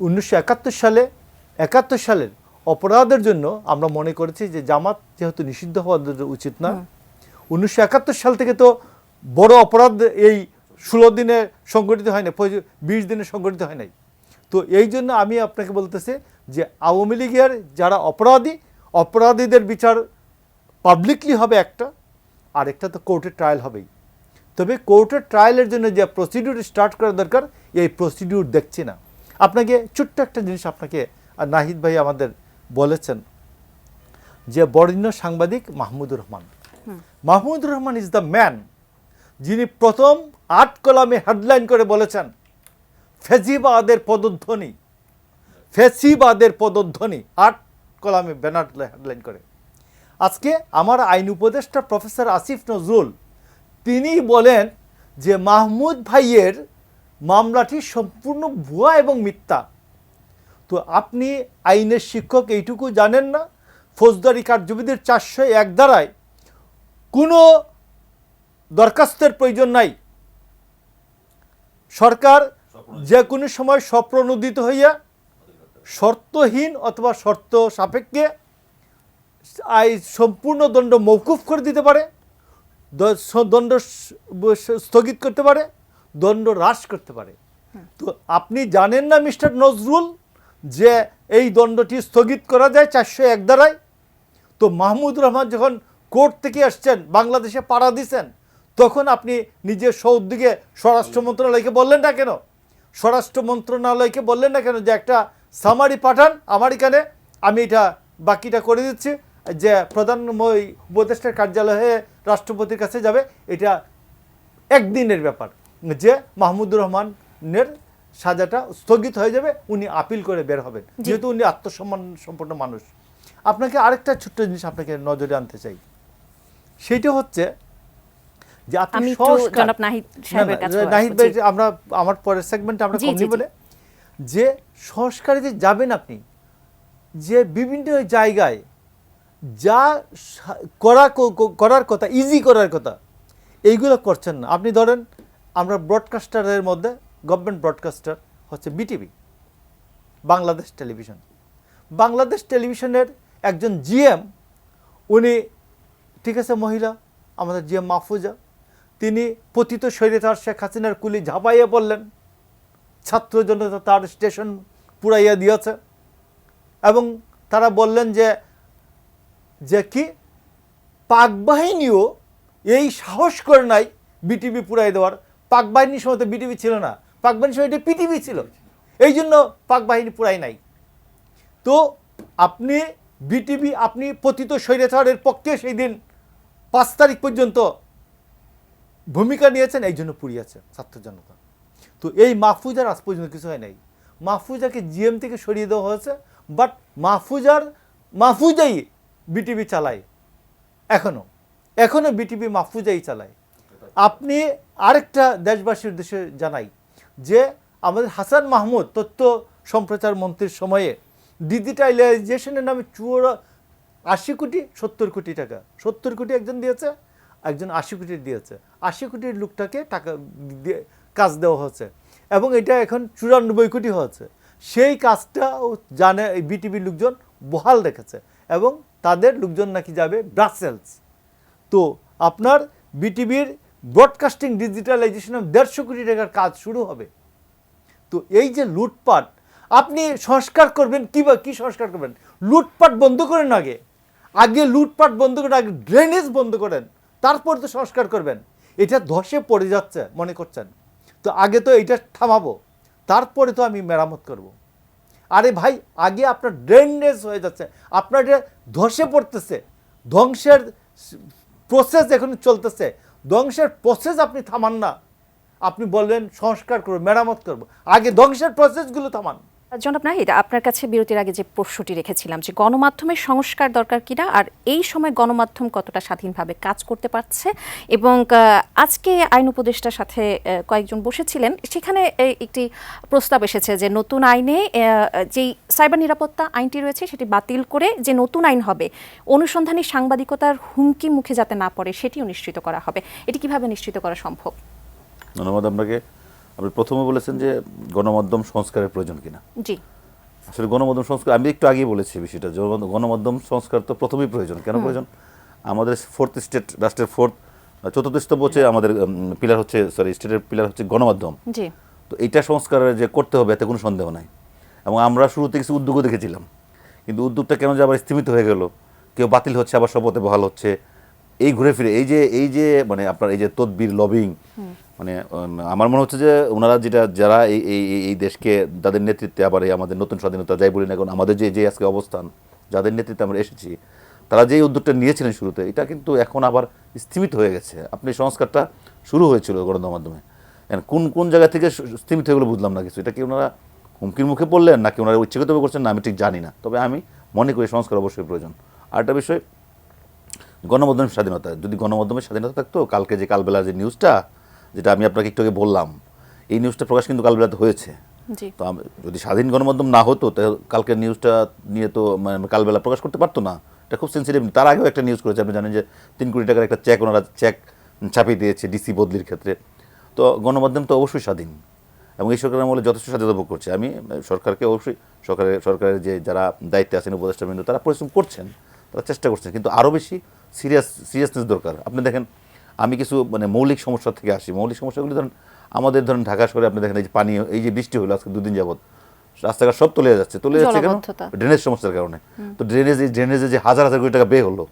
1971 সালের অপরাধের জন্য আমরা মনে করেছি যে জামাত যেহেতু নিষিদ্ধ হওয়া উচিত না। 1971 সাল থেকে তো বড় অপরাধ এই 16 দিনে সংগঠিত হয় না, 20 দিনে সংগঠিত হয় নাই। তো এই জন্য আমি আপনাকে বলতেছি যে আওয়ামী লীগের যারা অপরাধীদের বিচার পাবলিকলি হবে একটা, আর একটা তো কোর্টের ট্রায়াল হবেই। তবে কোর্টের ট্রায়ালের জন্য যে প্রসিডিউর স্টার্ট করা দরকার, এই প্রসিডিউর দেখছি না। আপনাকে ছোট্ট একটা জিনিস আপনাকে আর নাহিদ ভাই আমাদের বলেছেন যে বরেণ্য সাংবাদিক Mahmudur Rahman is the man যিনি প্রথম 8 কলামে হেডলাইন করে বলেছেন ফেসিবাদের পদধ্বনি 8 কলামে ব্যানার হেডলাইন করে। আজকে আমার আইন উপদেষ্টা প্রফেসর আসিফ নজরুল তিনি বলেন যে মাহমুদ ভাইয়ের মামলাটি সম্পূর্ণ ভুয়া এবং মিথ্যা। তো আপনি আইনের শিক্ষক এইটুকু জানেন না, ফৌজদারি কার্যবিধির 401 ধারায় কোনো দরখাস্তের প্রয়োজন নাই। সরকার যে কোনো সময় স্বপ্রণোদিত হইয়া শর্তহীন অথবা শর্ত সাপেক্ষে সম্পূর্ণ দণ্ড মওকুফ করে দিতে পারে, দণ্ড স্থগিত করতে পারে, দণ্ড হ্রাস করতে পারে। তো আপনি জানেন না মিস্টার নজরুল যে এই দণ্ডটি স্থগিত করা যায় 401 ধারায়? তো মাহমুদুর রহমান যখন কোর্ট থেকে আসছেন, বাংলাদেশে পাড়া দিছেন, তখন আপনি নিজের সৌদ্যোগে স্বরাষ্ট্র মন্ত্রণালয়কে বললেন না কেন? যে একটা সামারি পাঠান আমার এখানে, আমি এটা বাকিটা করে দিচ্ছি, যে প্রধান উপদেষ্টার কার্যালয়ে রাষ্ট্রপতির কাছে যাবে, এটা একদিনের ব্যাপার, যে মাহমুদুর রহমানের সাজাটা স্থগিত হয়ে যাবে, উনি আপিল করে বের হবেন, যেহেতু উনি আত্মসম্মান সম্পন্ন মানুষ। আপনাকে আরেকটা ছোট্ট জিনিস আপনাকে নজরে আনতে চাই, সেটা হচ্ছে যে আপনি আমি একটু জনাব নাহিদ সাহেবের কাছে নাহিদ ভাই, আমরা আমার পরের সেগমেন্টে আমরা জি, কমনি জি, জি। বলে যে সংস্কারে যে যাবেন আপনি, যে বিভিন্ন জায়গায় যা করার কথা, ইজি করার কথা, এইগুলো করছেন না। আপনি ধরেন আমরা ব্রডকাস্টারের মধ্যে গভর্নমেন্ট ব্রডকাস্টার হচ্ছে বিটিভি, বাংলাদেশ টেলিভিশন। বাংলাদেশ টেলিভিশনের একজন জিএম, উনি ঠিক আছে মহিলা, আমাদের জিএম মাহফুজা, তিনি পতিত স্বৈরাচার শেখ হাসিনার কুলি ঝাঁপাইয়া পড়লেন, ছাত্র জনতা তার স্টেশন পুড়াইয়া দিয়েছে, এবং তারা বললেন যে কি পাক বাহিনীও এই সাহস করে নাই বিটিভি পুড়াই দেওয়ার। পাক বাহিনীর সময় তো বিটিভি ছিল না, পাক বাহিনীর সময় এটা পিটিভি ছিল, এই জন্য পাক বাহিনী পুড়াই নাই। তো আপনি বিটিভি, আপনি পতিত স্বৈরাচারের পক্ষে সেই দিন 5 তারিখ পর্যন্ত ভূমিকা নিয়েছেন, এই জন্য পুড়িয়েছে ছাত্র জনতা। তো এই মাহফুজার আজ পর্যন্ত কিছু হয় নাই। মাহফুজাকে জিএম থেকে সরিয়ে দেওয়া হয়েছে, বাট মাহফুজাই বিটিভি চালায়, এখনো বিটিভি মাহফুজাই চালায়। আপনি আরেকটা দেশবাসীর উদ্দেশ্যে জানাই যে আমাদের হাসান মাহমুদ তথ্য সম্প্রচার মন্ত্রীর সময়ে ডিজিটালাইজেশনের নামে 80 কোটি 70 কোটি টাকা, 70 কোটি একজন দিয়েছে, একজন 80 কোটি দিয়েছে, 80 কোটির লোকটাকে টাকা দিয়ে কাজ দেওয়া হচ্ছে, এবং এটা এখন 94 কোটি হয়েছে। সেই কাজটাও জানে বিটিভির লোকজন বহাল রেখেছে, এবং তাদের লোকজন নাকি যাবে ব্রাসেলস। তো আপনার বিটিভির ব্রডকাস্টিং ডিজিটালাইজেশনে 150 কোটি টাকার কাজ শুরু হবে। তো এই যে লুটপাট, আপনি সংস্কার করবেন কি সংস্কার করবেন? লুটপাট বন্ধ করেন, আগে লুটপাট বন্ধ করেন, আগে ড্রেনেজ বন্ধ করেন, তারপর তো সংস্কার করবেন। এটা ধসে পড়ে যাচ্ছে মনে করছেন, তো আগে তো এটা থামাবো, তারপরে তো আমি মেরামত করব। আরে ভাই, আগে আপনার ড্রেনেজ হয়ে যাচ্ছে, আপনার এটা ধসে পড়তেছে, ধ্বংসের প্রসেস এখন চলতেছে, ধ্বংসের প্রসেস আপনি থামান না, আপনি বলবেন সংস্কার করবো, মেরামত করবো, আগে ধ্বংসের প্রসেসগুলো থামান। জনাব নাহিদ, আপনার কাছে বিরতির আগে যে প্রশ্নটি রেখেছিলাম যে গণমাধ্যমের সংস্কার দরকার কিনা, আর এই সময় গণমাধ্যম কতটা স্বাধীনভাবে কাজ করতে পারছে, এবং আজকে আইন উপদেষ্টার সাথে কয়েকজন বসেছিলেন, সেখানে একটি প্রস্তাব এসেছে যে নতুন আইনে যেই সাইবার নিরাপত্তা আইনটি রয়েছে সেটি বাতিল করে যে নতুন আইন হবে, অনুসন্ধানী সাংবাদিকতার হুমকি মুখে যাতে না পড়ে সেটিও নিশ্চিত করা হবে। এটি কিভাবে নিশ্চিত করা সম্ভব? ধন্যবাদ আপনাকে। আপনি প্রথমে বলেছেন যে গণমাধ্যম সংস্কারের প্রয়োজন কিনা। জি, আসলে গণমাধ্যম সংস্কার আমি একটু আগেই বলেছি বিষয়টা, গণমাধ্যম সংস্কার তো প্রথমেই প্রয়োজন। কেন প্রয়োজন? আমাদের রাষ্ট্রের চতুর্থ স্তম্ভ হচ্ছে আমাদের পিলার হচ্ছে, স্টেটের পিলার হচ্ছে গণমাধ্যম। জি, তো এইটা সংস্কারের যে করতে হবে এতে কোনো সন্দেহ নাই, এবং আমরা শুরুতে কিছু উদ্যোগও দেখেছিলাম, কিন্তু উদ্যোগটা কেন যে আবার স্থিমিত হয়ে গেল, কেউ বাতিল হচ্ছে আবার শপথে বহাল হচ্ছে, এই ঘুরে ফিরে এই যে মানে আপনার এই যে তদবির লবিং, মানে আমার মনে হচ্ছে যে ওনারা যারা এই দেশকে যাদের নেতৃত্বে, আবার এই আমাদের নতুন স্বাধীনতা যাই বলি না, এখন আমাদের যে আজকে অবস্থান, যাদের নেতৃত্বে আমরা এসেছি, তারা যে উদ্যোগটা নিয়েছিলেন শুরুতে, এটা কিন্তু এখন আবার স্থিমিত হয়ে গেছে। আপনি সংস্কারটা শুরু হয়েছিল গণমাধ্যমে, কোন জায়গা থেকে স্থিমিত হয়ে গেলো বুঝলাম না কিছু। এটা কি ওনারা হুমকির মুখে পড়লেন, নাকি ওনারা ইচ্ছাকৃতভাবে করছেন না, আমি ঠিক জানি না। তবে আমি মনে করি সংস্কার অবশ্যই প্রয়োজন। আরেকটা বিষয়, গণমাধ্যমের স্বাধীনতা, যদি গণমাধ্যমের স্বাধীনতা থাকতো, কালকে যে কালবেলার যে নিউজটা, যেটা আমি আপনাকে একটু আগে বললাম, এই নিউজটা প্রকাশ কিন্তু কালবেলাতে হয়েছে। তো যদি স্বাধীন গণমাধ্যম না হতো, তাহলে কালকের নিউজটা নিয়ে তো মানে কালবেলা প্রকাশ করতে পারতো না। এটা খুব সেন্সিটিভ। তার আগেও একটা নিউজ করেছে, আপনি জানেন যে 3 কোটি টাকার একটা ওনারা চেক ছাপিয়ে দিয়েছে ডিসি বদলির ক্ষেত্রে। তো গণমাধ্যম তো অবশ্যই স্বাধীন, এবং এই সরকারের আমলে যথেষ্ট স্বাধীনতা ভোগ করছে। আমি সরকারকে অবশ্যই, সরকারের যে যারা দায়িত্বে আছেন উপদেষ্টাবৃন্দ, তারা পরিশ্রম করছেন, তারা চেষ্টা করছেন, কিন্তু আরও বেশি সিরিয়াসনেস দরকার। আপনি দেখেন, আমি কিছু মানে মৌলিক সমস্যা থেকে আসি। মৌলিক সমস্যাগুলি ধরেন ঢাকা শহরে আপনি দেখেন, এই যে পানি, এই যে বৃষ্টি হলো আজকে 2 দিন যাবৎ, রাস্তাঘাট সব চলে যাচ্ছে কেন? ড্রেনেজ সমস্যার কারণে। তো ড্রেনেজে যে হাজার কোটি টাকা ব্যয় হলো,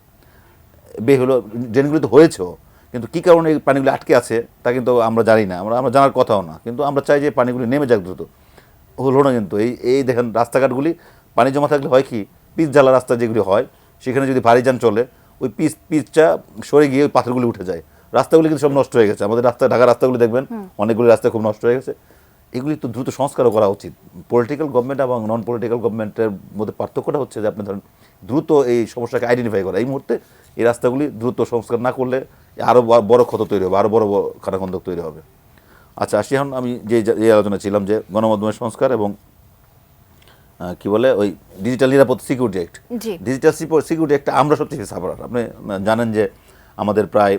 ড্রেনগুলি তো হয়েছেও, কিন্তু কী কারণে এই পানিগুলি আটকে আছে তা কিন্তু আমরা জানি না, আমরা জানার কথাও না, কিন্তু আমরা চাই যে পানিগুলি নেমে যাক দ্রুত। হলো না কিন্তু। এই দেখেন রাস্তাঘাটগুলি পানি জমা থাকলে হয় কি, পিচ জ্বালা রাস্তা যেগুলি হয়, সেখানে যদি ভারী যান চলে, ওই পিচটা সরে গিয়ে ওই পাথরগুলি উঠে যায়, রাস্তাগুলি কিন্তু সব নষ্ট হয়ে গেছে। আমাদের ঢাকার রাস্তাগুলি দেখবেন, অনেকগুলি রাস্তা খুব নষ্ট হয়ে গেছে। এগুলি তো দ্রুত সংস্কারও করা উচিত। পলিটিক্যাল গভর্নমেন্ট এবং নন পলিটিক্যাল গভর্নমেন্টের মধ্যে পার্থক্যটা হচ্ছে যে আপনি ধরেন দ্রুত এই সমস্যাকে আইডেন্টিফাই করা, এই মুহূর্তে এই রাস্তাগুলি দ্রুত সংস্কার না করলে আরও বড় ক্ষত তৈরি হবে, আরও বড় খানাখন্দক তৈরি হবে। আচ্ছা, আসি এখন আমি যে আলোচনা ছিলাম যে গণমাধ্যমের সংস্কার এবং কি বলে ওই ডিজিটাল নিরাপত্তা সিকিউরিটি অ্যাক্ট। জি। ডিজিটাল সিকিউরিটি অ্যাক্টটা আমরা সবচেয়ে সাফারার। আপনি জানেন যে আমাদের প্রায়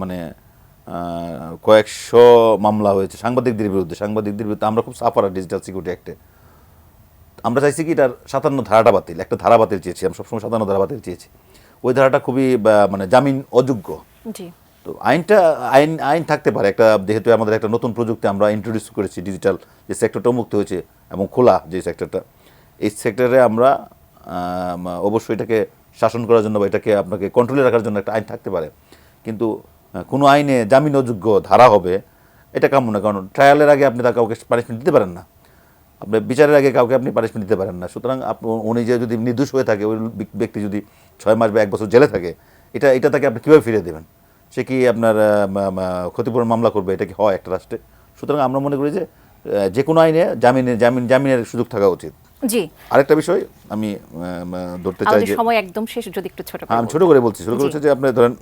মানে কয়েকশো মামলা হয়েছে সাংবাদিকদের বিরুদ্ধে। আমরা খুব সাফারার ডিজিটাল সিকিউরিটি অ্যাক্টে। আমরা চাইছি কি এটার 57 ধারাটা বাতিল, একটা ধারা বাতিল চেয়েছি, আমরা সবসময় 57 ধারা বাতিল চেয়েছি। ওই ধারাটা খুবই মানে জামিন অযোগ্য। জি। তো আইন থাকতে পারে একটা, যেহেতু আমাদের একটা নতুন প্রযুক্তি আমরা ইন্ট্রোডিউস করেছি, ডিজিটাল যে সেক্টরটা মুক্ত হয়েছে এবং খোলা যে সেক্টরটা, এই সেক্টরে আমরা অবশ্যই এটাকে শাসন করার জন্য বা এটাকে আপনাকে কন্ট্রোলে রাখার জন্য একটা আইন থাকতে পারে। কিন্তু কোনো আইনে জামিন অযোগ্য ধারা হবে এটা কাম্য না, কারণ ট্রায়ালের আগে আপনি কাউকে পানিশমেন্ট দিতে পারেন না, আপনি বিচারের আগে কাউকে আপনি পানিশমেন্ট দিতে পারেন না। সুতরাং উনি যে যদি নির্দোষ হয়ে থাকে, ওই ব্যক্তি যদি 6 মাস বা 1 বছর জেলে থাকে, এটা তাকে আপনি কীভাবে ফিরিয়ে দেবেন? সে কি আপনার ক্ষতিপূরণ মামলা করবে? এটা কি হয় একটা রাষ্ট্রে? সুতরাং আমরা মনে করি যে কোনো আইনে জামিনের সুযোগ থাকা উচিত। জি। আরেকটা বিষয় আমি ধরতে চাই যে সময় একদম শেষ, যদি একটু ছোট করে। আমি ছোট করে বলছি, যে আপনি ধরেন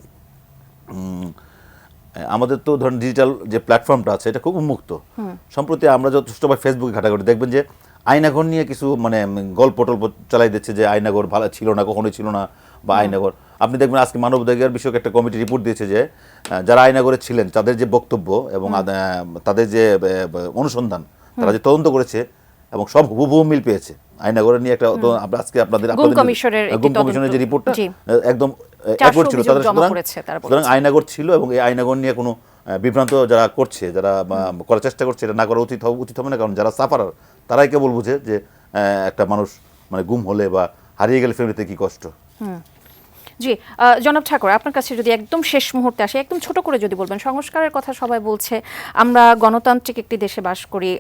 আমাদের তো ধরেন ডিজিটাল যে প্ল্যাটফর্মটা আছে এটা খুব উন্মুক্ত। সম্প্রতি আমরা যথেষ্ট ফেসবুকে ঘাটাঘাটি দেখবেন যে আয়নাঘর নিয়ে কিছু মানে গল্প টল্প চালাই দিচ্ছে যে আয়নাঘর ভালো ছিল না, কখনোই ছিল না, বা আয়নাঘর আপনি দেখবেন আজকে মানবাধিকার বিষয়ক একটা কমিটি রিপোর্ট দিয়েছে যে যারা আয়নাঘরে ছিলেন তাদের যে বক্তব্য এবং তাদের যে অনুসন্ধান, তারা যে তদন্ত করেছে এবং সব হুবহু মিল পেয়েছে। আয়নাঘরে নিয়ে একটা আজকে গুম কমিশনের যে রিপোর্টটা একদম অ্যাকুরেট ছিল। সুতরাং আয়নাঘর ছিল এবং এই আয়নাঘর নিয়ে কোনো বিভ্রান্ত যারা করছে, যারা করার চেষ্টা করছে, এটা না করা উচিত হবে না, কারণ যারা সাফারার তারাই কেবল বুঝে যে একটা মানুষ মানে গুম হলে বা হারিয়ে গেলে ফ্যামিলিতে কি কষ্ট। জি, জনাব ঠাকুর, আপনার কাছে যদি একদম শেষ মুহূর্তে আসে, একদম ছোট করে যদি বলবেন, সংস্কারের কথা সবাই বলছে, আমরা গণতান্ত্রিক একটি দেশে বাস করি,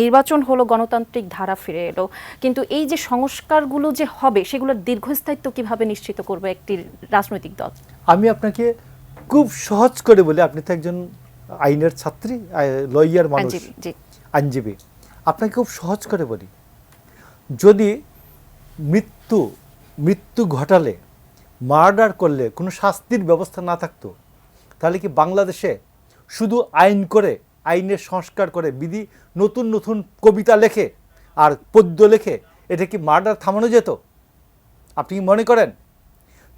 নির্বাচন হলো, গণতান্ত্রিক ধারা ফিরে এলো, কিন্তু এই যে সংস্কারগুলো যে হবে সেগুলোর দীর্ঘস্থায়িত্ব কিভাবে নিশ্চিত করবে একটি রাজনৈতিক দল? আমি আপনাকে খুব সহজ করে বলি, আপনি তো একজন আইনের ছাত্রী, লয়ার মানুষ, আইনজীবী, আপনাকে খুব সহজ করে বলি, যদি মৃত্যু ঘটালে, মার্ডার করলে কোনো শাস্তির ব্যবস্থা না থাকতো, তাহলে কি বাংলাদেশে শুধু আইন করে, আইনের সংস্কার করে, বিধি নতুন নতুন কবিতা লেখে আর পদ্য লেখে, এটা কি মার্ডার থামানো যেত? আপনি কি মনে করেন?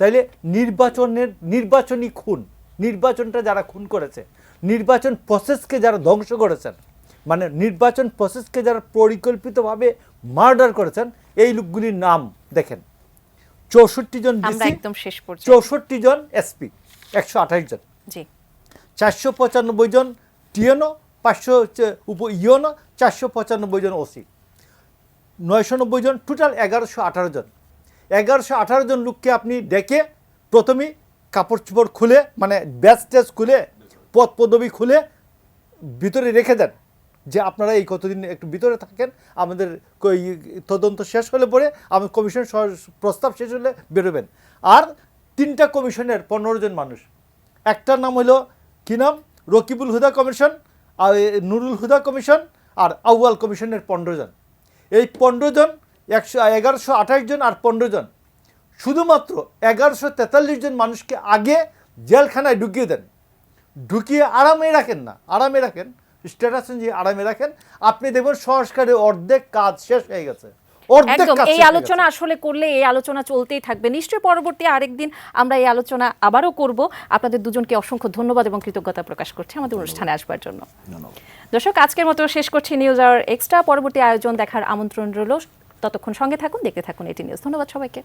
তাইলে নির্বাচনী খুন, নির্বাচনটা যারা খুন করেছে, নির্বাচন প্রসেসকে যারা ধ্বংস করেছেন, মানে নির্বাচন প্রসেসকে যারা পরিকল্পিতভাবে মার্ডার করেছেন, এই লোকগুলির নাম দেখেন। 64 জন ডিসি, 64 জন এসপি, 128 জন, 495 জন টিএনও, 500 ইউএনও, 495 জন ওসি, 990 জন, টোটাল 1118 জন। 1118 জন লোককে আপনি ডেকে প্রথমে কাপড় চোপড় খুলে, মানে ব্যাচ ট্যাচ খুলে, পদ পদবি খুলে ভিতরে রেখে দেন যে আপনারা এই কতদিন একটু ভিতরে থাকেন, আমাদের তদন্ত শেষ হলে পরে আমাদের কমিশন প্রস্তাব শেষ হলে বেরোবেন। আর 3টা কমিশনের 15 জন মানুষ, একটার নাম হলো কি নাম, রকিবুল হুদা কমিশন, আর নুরুল হুদা কমিশন, আর আউয়াল কমিশনের 15 জন। এই 15 জন 1128 জন আর 15 জন, শুধুমাত্র 1143 জন মানুষকে আগে জেলখানায় ঢুকিয়ে দেন, ঢুকিয়ে আরামে রাখেন, না আরামে রাখেন, স্ট্যাটাস অনুযায়ী আরামে রাখেন, আপনি দেখবেন সংস্কারের অর্ধেক কাজ শেষ হয়ে গেছে। এই আলোচনা আসলে করলে এই আলোচনা চলতেই থাকবে, নিশ্চয়ই পরবর্তী আরেকদিন আমরা এই আলোচনা আবারও করব। আপনাদের দুজনকে অসংখ্য ধন্যবাদ এবং কৃতজ্ঞতা প্রকাশ করছি আমাদের অনুষ্ঠানে আসবার জন্য। দর্শক, আজকের মতো শেষ করছি নিউজ আওয়ার এক্সট্রা। পরবর্তী আয়োজন দেখার আমন্ত্রণ রইল, ততক্ষণ সঙ্গে থাকুন, দেখতে থাকুন এটি নিউজ। ধন্যবাদ সবাইকে।